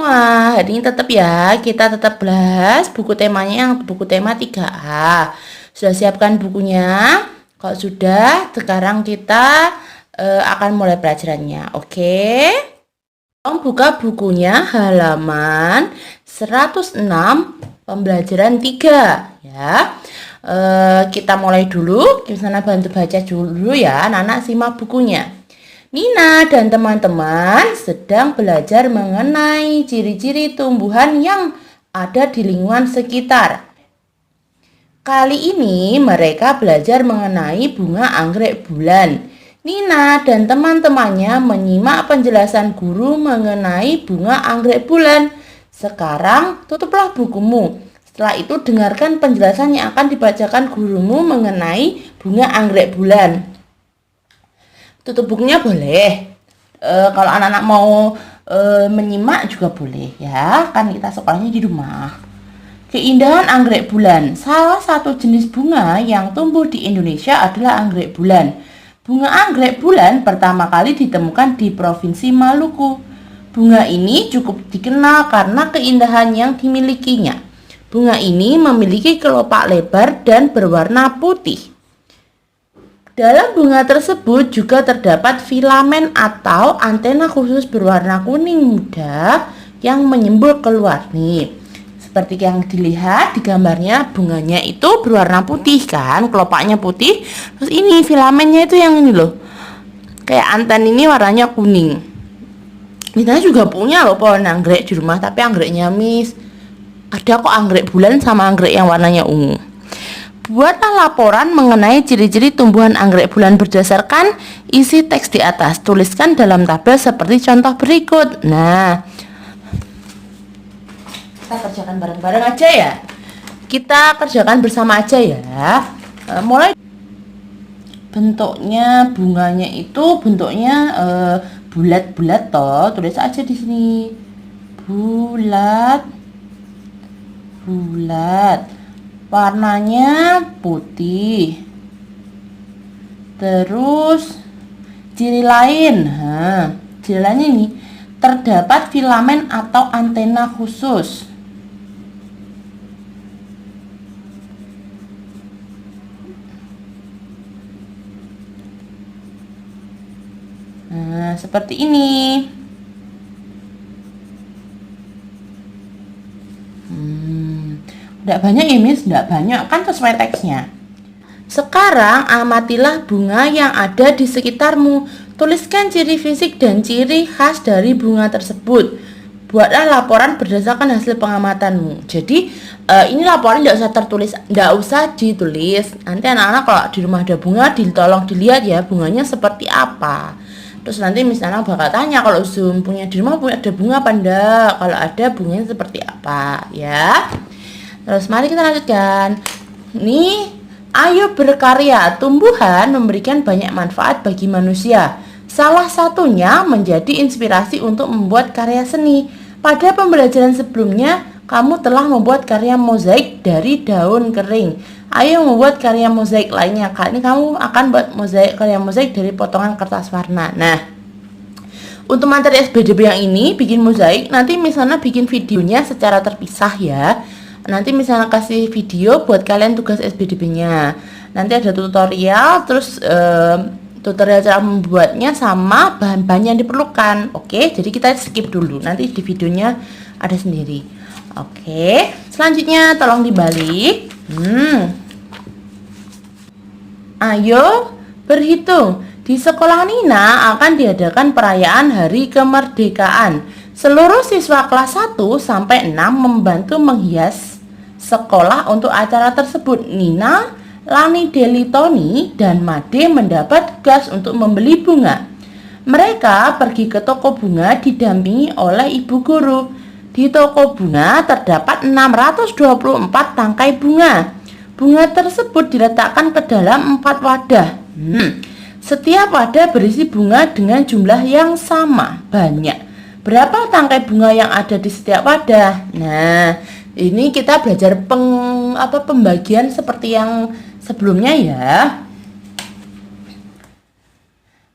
semua, hari ini tetap ya, kita tetap bahas buku temanya yang buku tema 3A. Sudah siapkan bukunya? Kalau sudah, sekarang kita akan mulai pelajarannya, oke? Tolong buka bukunya halaman 106, pembelajaran 3 ya. Kita mulai dulu, Krisna bantu baca dulu ya, anak-anak simak bukunya. Nina dan teman-teman sedang belajar mengenai ciri-ciri tumbuhan yang ada di lingkungan sekitar. Kali ini mereka belajar mengenai bunga anggrek bulan. Nina dan teman-temannya menyimak penjelasan guru mengenai bunga anggrek bulan. Sekarang tutuplah bukumu. Setelah itu dengarkan penjelasan yang akan dibacakan gurumu mengenai bunga anggrek bulan. Tutup bukunya boleh. Kalau anak-anak mau menyimak juga boleh ya. Kan kita sekolahnya di rumah. Keindahan anggrek bulan. Salah satu jenis bunga yang tumbuh di Indonesia adalah anggrek bulan. Bunga anggrek bulan pertama kali ditemukan di Provinsi Maluku. Bunga ini cukup dikenal karena keindahan yang dimilikinya. Bunga ini memiliki kelopak lebar dan berwarna putih. Dalam bunga tersebut juga terdapat filamen atau antena khusus berwarna kuning muda yang menyembul keluar nih. Seperti yang dilihat di gambarnya, bunganya itu berwarna putih kan, kelopaknya putih. Terus ini filamennya itu yang ini loh, kayak anten ini warnanya kuning. Kita juga punya loh pohon anggrek di rumah, tapi anggreknya miss. Ada kok anggrek bulan sama anggrek yang warnanya ungu. Buatlah laporan mengenai ciri-ciri tumbuhan anggrek bulan berdasarkan isi teks di atas. Tuliskan dalam tabel seperti contoh berikut. Nah, kita kerjakan bareng-bareng aja ya. Kita kerjakan bersama aja ya. Mulai bentuknya bunganya itu bentuknya bulat-bulat toh. Tulis aja di sini. Bulat. Warnanya putih. Terus ciri lain, ciri lainnya ini terdapat filamen atau antena khusus. Nah, seperti ini. Tidak banyak ini, tidak banyak kan sesuai teksnya. Sekarang amatilah bunga yang ada di sekitarmu. Tuliskan ciri fisik dan ciri khas dari bunga tersebut. Buatlah laporan berdasarkan hasil pengamatanmu. Jadi ini laporan tidak usah ditulis. Nanti anak-anak kalau di rumah ada bunga, tolong dilihat ya bunganya seperti apa. Terus nanti misalnya bakal tanya kalau Zoom punya di rumah ada bunga apa enggak. Kalau ada bunganya seperti apa ya. Terus mari kita lanjutkan. Nih, ayo berkarya. Tumbuhan memberikan banyak manfaat bagi manusia. Salah satunya menjadi inspirasi untuk membuat karya seni. Pada pembelajaran sebelumnya, kamu telah membuat karya mozaik dari daun kering. Ayo membuat karya mozaik lainnya. Kali ini kamu akan buat karya mozaik dari potongan kertas warna. Nah, untuk materi SBDB yang ini bikin mozaik, nanti misalnya bikin videonya secara terpisah ya. Nanti misalnya kasih video buat kalian tugas SBDB-nya. Nanti ada tutorial, terus tutorial cara membuatnya sama bahan-bahan yang diperlukan. Oke, jadi kita skip dulu. Nanti di videonya ada sendiri. Oke, selanjutnya tolong dibalik. Ayo berhitung. Di sekolah Nina akan diadakan perayaan Hari Kemerdekaan. Seluruh siswa kelas 1 sampai 6 membantu menghias sekolah untuk acara tersebut. Nina, Lani Delitoni, dan Made mendapat tugas untuk membeli bunga. Mereka pergi ke toko bunga didampingi oleh ibu guru. Di toko bunga terdapat 624 tangkai bunga. Bunga tersebut diletakkan ke dalam 4 wadah. Setiap wadah berisi bunga dengan jumlah yang sama, banyak. Berapa tangkai bunga yang ada di setiap wadah? Nah, ini kita belajar pembagian seperti yang sebelumnya ya.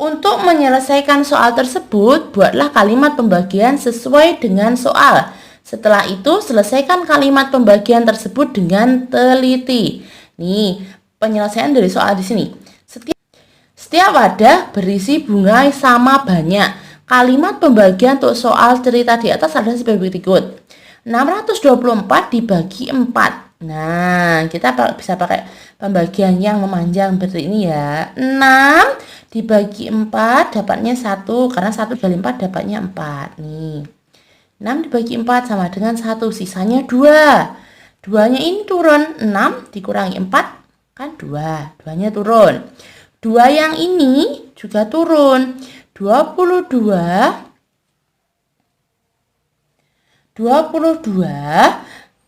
Untuk menyelesaikan soal tersebut, buatlah kalimat pembagian sesuai dengan soal. Setelah itu, selesaikan kalimat pembagian tersebut dengan teliti. Nih, penyelesaian dari soal di sini. Setiap wadah berisi bunga sama banyak. Kalimat pembagian untuk soal cerita di atas adalah sebagai berikut. 624 dibagi 4. Nah, kita bisa pakai pembagian yang memanjang seperti ini ya. 6 dibagi 4 dapatnya 1. Karena 1 kali 4 dapatnya 4. Nih. 6 dibagi 4 sama dengan 1. Sisanya 2. 2-nya ini turun. 6 dikurangi 4 kan 2. 2-nya turun. 2 yang ini juga turun. 22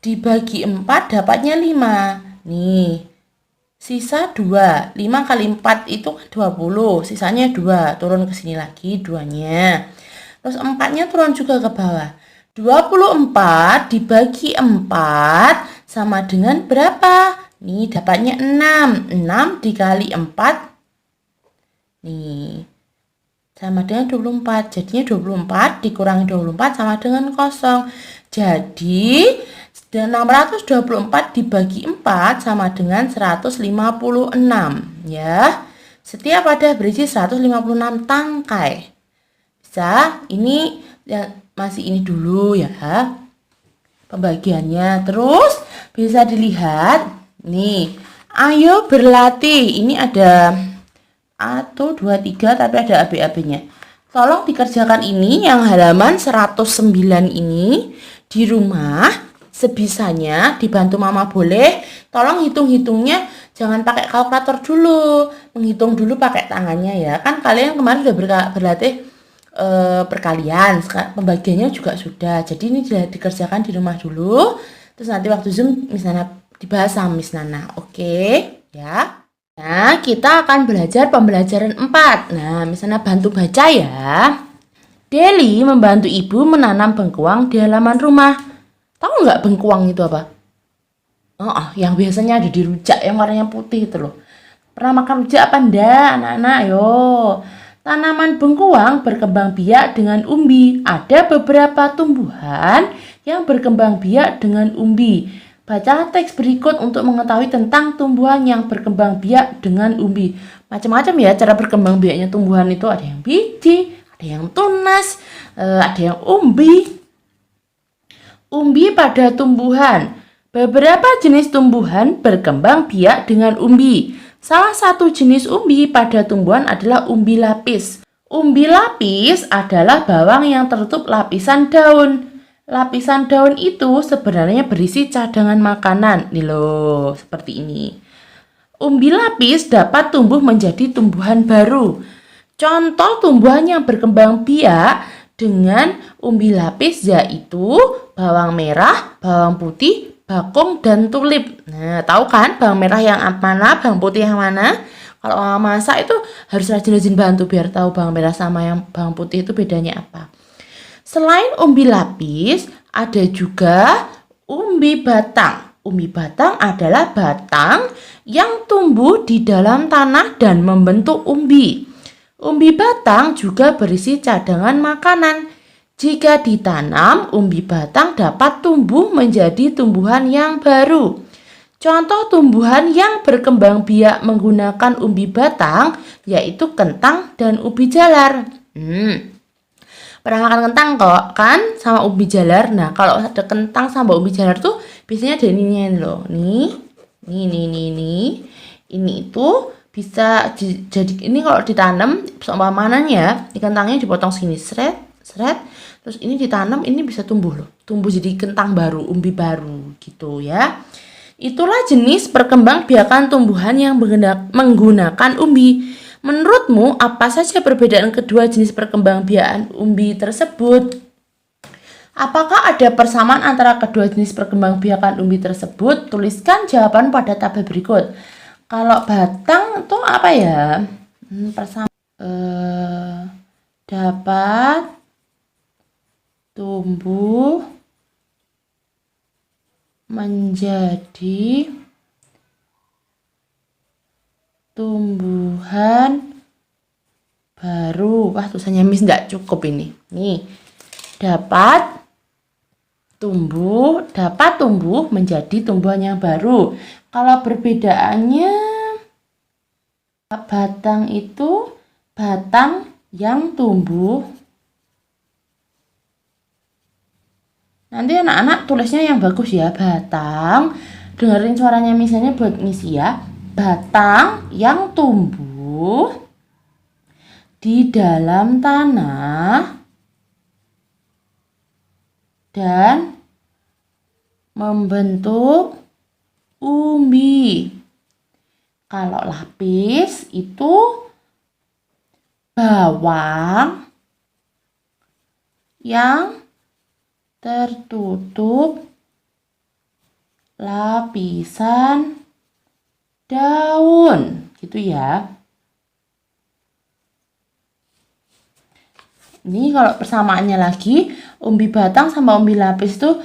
dibagi 4 dapatnya 5. Nih, sisa 2. 5 kali 4 itu 20. Sisanya 2. Turun ke sini lagi 2-nya. Terus 4-nya turun juga ke bawah. 24 dibagi 4 sama dengan berapa? Nih, dapatnya 6. 6 dikali 4. Nih, sama dengan 24. Jadinya 24 dikurangi 24 sama dengan 0. Jadi 624 dibagi 4 sama dengan 156 ya. Setiap wadah berisi 156 tangkai. Bisa ini ya, masih ini dulu ya pembagiannya. Terus bisa dilihat nih, ayo berlatih. Ini ada 1, 2, 3 tapi ada AB-AB-nya. Tolong dikerjakan ini yang halaman 109 ini di rumah sebisanya, dibantu mama boleh. Tolong hitung-hitungnya jangan pakai kalkulator dulu, menghitung dulu pakai tangannya ya. Kan kalian kemarin sudah berlatih perkalian, pembagiannya juga sudah. Jadi ini dikerjakan di rumah dulu. Terus nanti waktu Zoom Miss Nana dibahas sama Miss Nana. Oke, ya. Nah, kita akan belajar pembelajaran 4. Nah, misalnya bantu baca ya. Deli membantu ibu menanam bengkuang di halaman rumah. Tahu nggak bengkuang itu apa? Oh, yang biasanya ada di rujak yang warnanya putih itu loh. Pernah makan rujak apa enggak, anak-anak? Ayo. Tanaman bengkuang berkembang biak dengan umbi. Ada beberapa tumbuhan yang berkembang biak dengan umbi. Baca teks berikut untuk mengetahui tentang tumbuhan yang berkembang biak dengan umbi. Macam-macam ya cara berkembang biaknya tumbuhan itu. Ada yang biji, ada yang tunas, ada yang umbi. Umbi pada tumbuhan. Beberapa jenis tumbuhan berkembang biak dengan umbi. Salah satu jenis umbi pada tumbuhan adalah umbi lapis. Umbi lapis adalah bawang yang tertutup lapisan daun. Lapisan daun itu sebenarnya berisi cadangan makanan. Nih loh, seperti ini. Umbi lapis dapat tumbuh menjadi tumbuhan baru. Contoh tumbuhan yang berkembang biak dengan umbi lapis yaitu bawang merah, bawang putih, bakung, dan tulip. Nah, tahu kan bawang merah yang mana, bawang putih yang mana? Kalau mama masak itu harus rajin-rajin bantu biar tahu bawang merah sama yang bawang putih itu bedanya apa. Selain umbi lapis, ada juga umbi batang. Umbi batang adalah batang yang tumbuh di dalam tanah dan membentuk umbi. Umbi batang juga berisi cadangan makanan. Jika ditanam, umbi batang dapat tumbuh menjadi tumbuhan yang baru. Contoh tumbuhan yang berkembang biak menggunakan umbi batang yaitu kentang dan ubi jalar. Pernah makan kentang kok kan sama ubi jalar. Nah, kalau ada kentang sama ubi jalar tuh biasanya ada ininya loh. Nih. Ini itu bisa jadi ini kalau ditanam seumpamanya di kentangnya dipotong sini seret. Terus ini ditanam, ini bisa tumbuh loh. Tumbuh jadi kentang baru, umbi baru gitu ya. Itulah jenis perkembangbiakan tumbuhan yang menggunakan umbi. Menurutmu apa saja perbedaan kedua jenis perkembangbiakan umbi tersebut? Apakah ada persamaan antara kedua jenis perkembangbiakan umbi tersebut? Tuliskan jawaban pada tabel berikut. Kalau batang itu apa ya? Dapat tumbuh menjadi tumbuhan baru. Wah, tulisannya Miss nggak cukup ini. Nih, dapat tumbuh menjadi tumbuhan yang baru. Kalau perbedaannya, batang itu batang yang tumbuh. Nanti anak-anak tulisnya yang bagus ya, batang. Dengerin suaranya misalnya buat ngisi ya. Batang yang tumbuh di dalam tanah dan membentuk umbi. Kalau lapis itu bawang yang tertutup lapisan daun, gitu ya. Ini kalau persamaannya lagi, umbi batang sama umbi lapis itu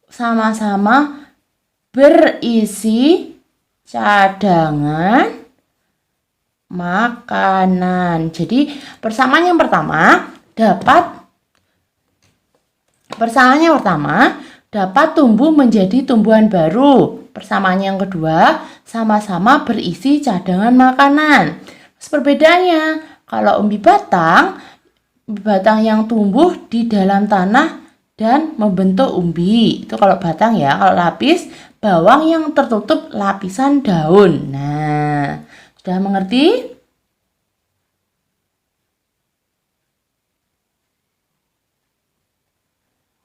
sama-sama berisi cadangan makanan. Jadi persamaan yang pertama dapat tumbuh menjadi tumbuhan baru. Persamaan yang kedua sama-sama berisi cadangan makanan. Terus perbedaannya, kalau umbi batang yang tumbuh di dalam tanah dan membentuk umbi. Itu kalau batang ya. Kalau lapis, bawang yang tertutup lapisan daun. Nah, sudah mengerti?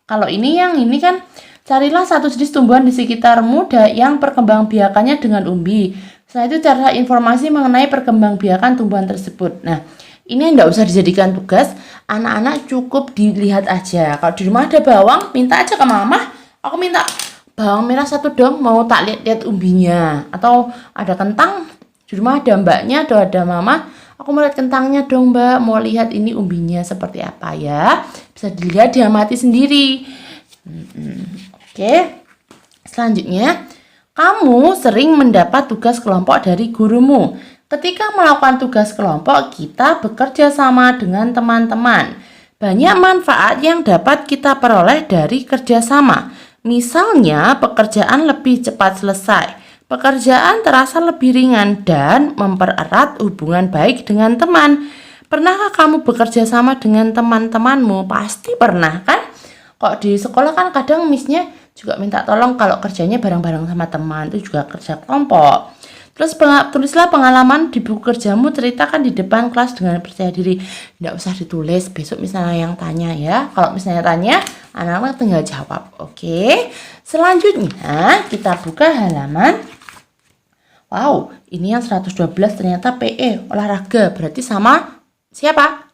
Kalau ini kan carilah satu jenis tumbuhan di sekitarmu yang perkembangbiakannya dengan umbi. Setelah itu carilah informasi mengenai perkembangbiakan tumbuhan tersebut. Nah, ini enggak usah dijadikan tugas, anak-anak cukup dilihat aja. Kalau di rumah ada bawang, minta aja ke mama, aku minta bawang merah 1 dong, mau tak lihat-lihat umbinya. Atau ada kentang, di rumah ada mbaknya, ada mama, aku mau lihat kentangnya dong mbak, mau lihat ini umbinya seperti apa ya. Bisa dilihat, diamati sendiri. Oke, selanjutnya, kamu sering mendapat tugas kelompok dari gurumu. Ketika melakukan tugas kelompok, kita bekerja sama dengan teman-teman. Banyak manfaat yang dapat kita peroleh dari kerjasama. Misalnya, pekerjaan lebih cepat selesai. Pekerjaan terasa lebih ringan dan mempererat hubungan baik dengan teman. Pernahkah kamu bekerja sama dengan teman-temanmu? Pasti pernah kan? Kok di sekolah kan kadang missnya juga minta tolong kalau kerjanya bareng-bareng sama teman. Itu juga kerja kelompok. Terus tulislah pengalaman di buku kerjamu, ceritakan di depan kelas dengan percaya diri. Tidak usah ditulis, besok misalnya yang tanya ya. Kalau misalnya tanya, anak-anak tinggal jawab. Oke. Selanjutnya kita buka halaman. Wow, ini yang 112 ternyata PE, olahraga. Berarti sama siapa?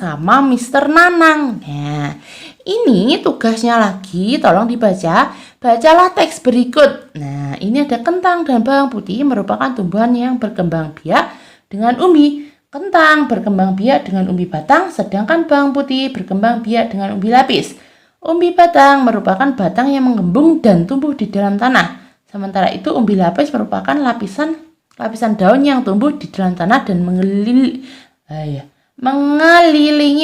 Sama Mr. Nanang. Nah, ini tugasnya lagi, tolong dibaca. Bacalah teks berikut. Nah, ini ada kentang dan bawang putih merupakan tumbuhan yang berkembang biak dengan umbi. Kentang berkembang biak dengan umbi batang, sedangkan bawang putih berkembang biak dengan umbi lapis. Umbi batang merupakan batang yang mengembung dan tumbuh di dalam tanah. Sementara itu umbi lapis merupakan lapisan daun yang tumbuh di dalam tanah dan mengelilingi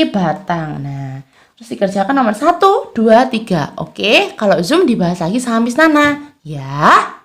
batang. Nah, terus dikerjakan nomor 1, 2, 3. Oke, kalau Zoom dibahas lagi sama Miss Nana. Ya.